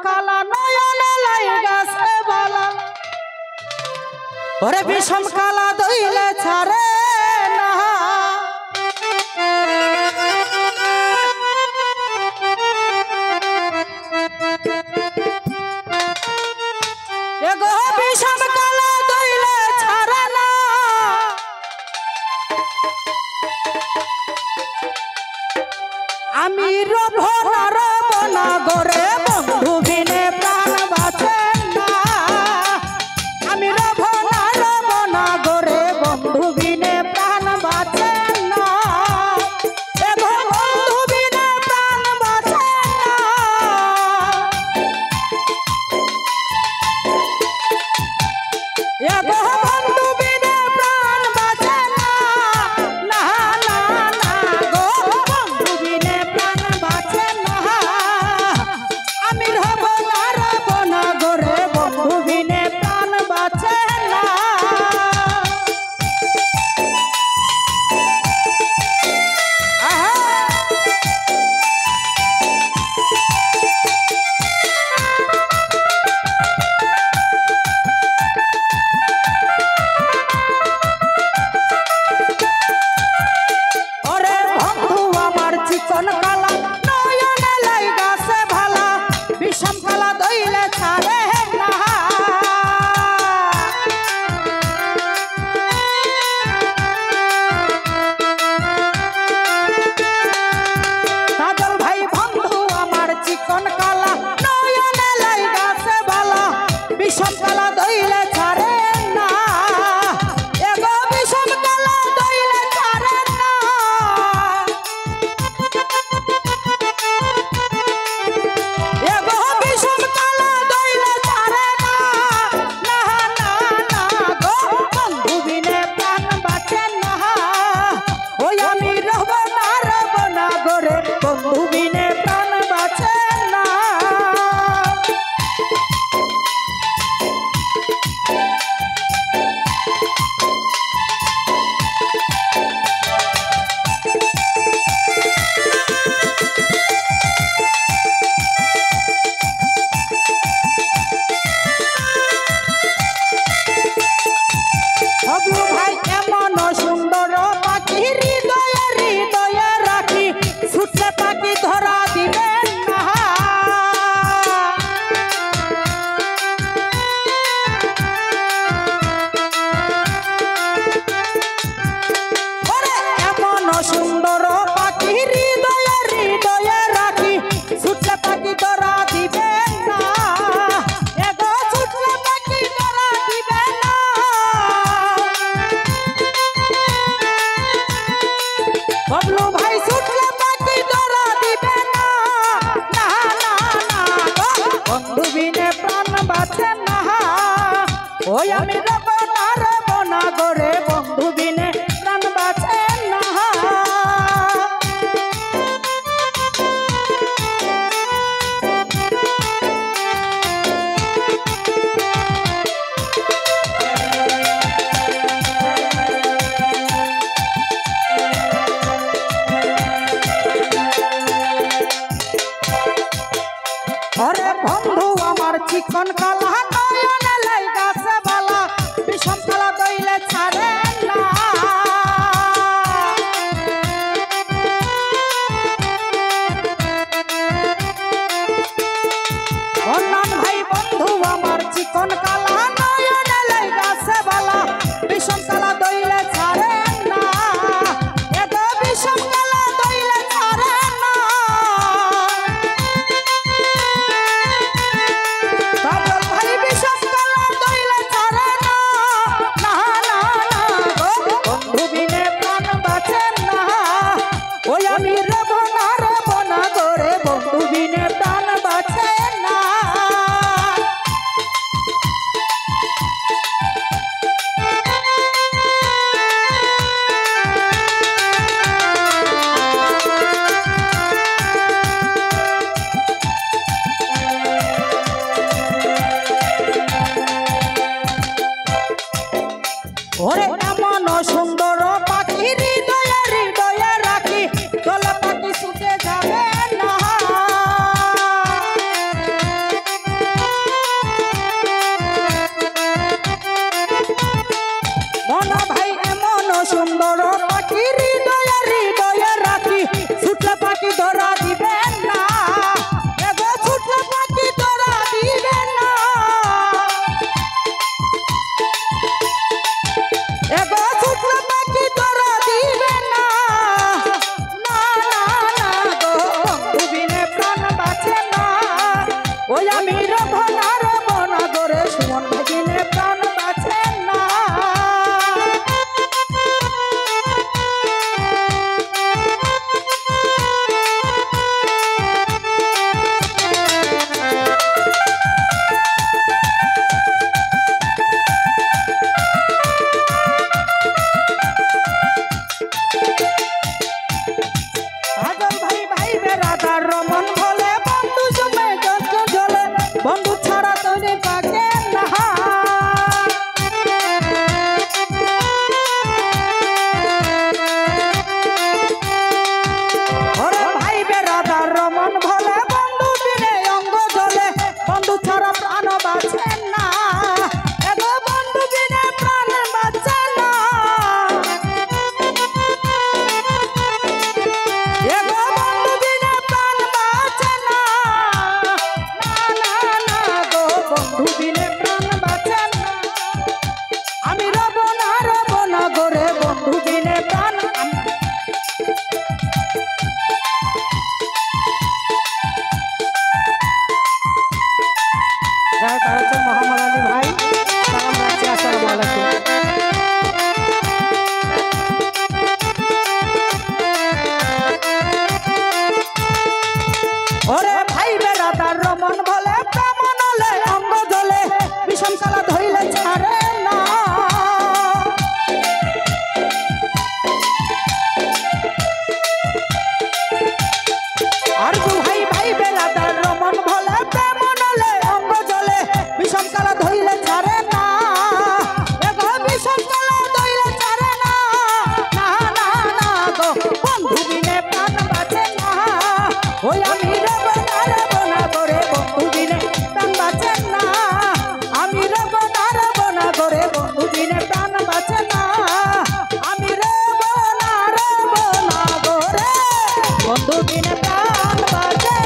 काला नयने लाइगाছে बाला ओरे विषम काला दइले छारे ना एगो विषम काला दइले छारे ना आमी रबना गोरे बंधु बिने प्राण बाँचे ना आमी रबना गोरे बंधु बिने प्राण बाँचे ना एगो बंधु बिने प्राण बाँचे ना एगो बंधु बिने प्राण बाँचे ना ना ना ना गो बंधु बिने प्राण बाँचे ना आमी रबना गोरे बंधु बिने प्राण बाँचे ना ओरे बंधु आमार चिकन काला नयने लाइगाছে भाला विषम काला दइले छारे ना काजल भाई बंधु आमार चिकन काला नयने लाइगाছে भाला विषम काला दइले छारे ना एगो विषम काला दइले छारे ना एगो विषम काला दइले छारे ना ना ना ना गो बंधु बिने प्राण बाँचे ना ओई आमी रबना गोरे बंधु बिने प्राण बाँचे ना हबलू भाई एमन सुंदर पाखी हृदय हृदय राखी छुटले पाखी धरा दिबेन ना ओरे एमन सुंदर पाखी हृदय हृदय राखी छुटले पाखी धरा दिबेन ना एगो छुटले पाखी धरा दिबेन ना बबलू भाई छुटले पाखी धरा दिबे ना ना ना ना गो बंधु बिने प्राण बाँचे ना ओई आमी रबना गोरे बंधु बिने प्राण बाँचे ना अरे बंधु आमार चिकन काला नयने लाइगाছে बाला विषम काला दइले छारे ना अन्नान भाई बंधु आमार चिकन काला नयने लाइगाছে बाला विषम काला दइले छारे ना एगो विषम काला दइले छारे ना काजल भाई विषम काला दइले छारे ना ना ना ना गो बंधु बिने प्राण बाँचे ना ओई आमी रबना गोरे बंधु बिने प्राण बाँचे ना ओरे एमन सुंदर पाखी हृदय हृदय राखी गला पाखी छुटे जाबे ना ওই আমি রবনা রবনা করে সুমন ভাগিনে প্রাণ বাঁচে না বন্ধু ছাড়া তুমি পাকে না ওরে ভাই বেরাদার রমন ভোলে বন্ধু বিনে অঙ্গ জ্বলে বন্ধু ছাড়া প্রাণ বাঁচে না এগো বন্ধু বিনে প্রাণ বাঁচে না এগো বন্ধু বিনে প্রাণ বাঁচে না বন্ধু বিনে প্রাণ বাঁচে না আমি রব না করে বন্ধু বিনে প্রাণ মোহাম্মদ আলী ভাই সালাম রাখছি আসসালামু আলাইকুম ওরে ভাই বেরাদার রমন বলে প্রামন হলে অঙ্গ জ্বলে বিষম কালা ধইলে ছাড়ে না আর ভাই ভাই বেরাদার রমন বলে প্রামন হলে অঙ্গ জ্বলে বিষম কালা ধইলে ছাড়ে না এগো বিষম কালা ধইলে ছাড়ে না না না না গো বন্ধু বিনে প্রাণ বাঁচে না ওই আমি রবনা করে বন্ধু বিনে প্রাণ বাঁচে না আমি রবনা করে বন্ধু বিনে প্রাণ বাঁচে না আমি রবনা করে বন্ধু বিনে প্রাণ বাঁচে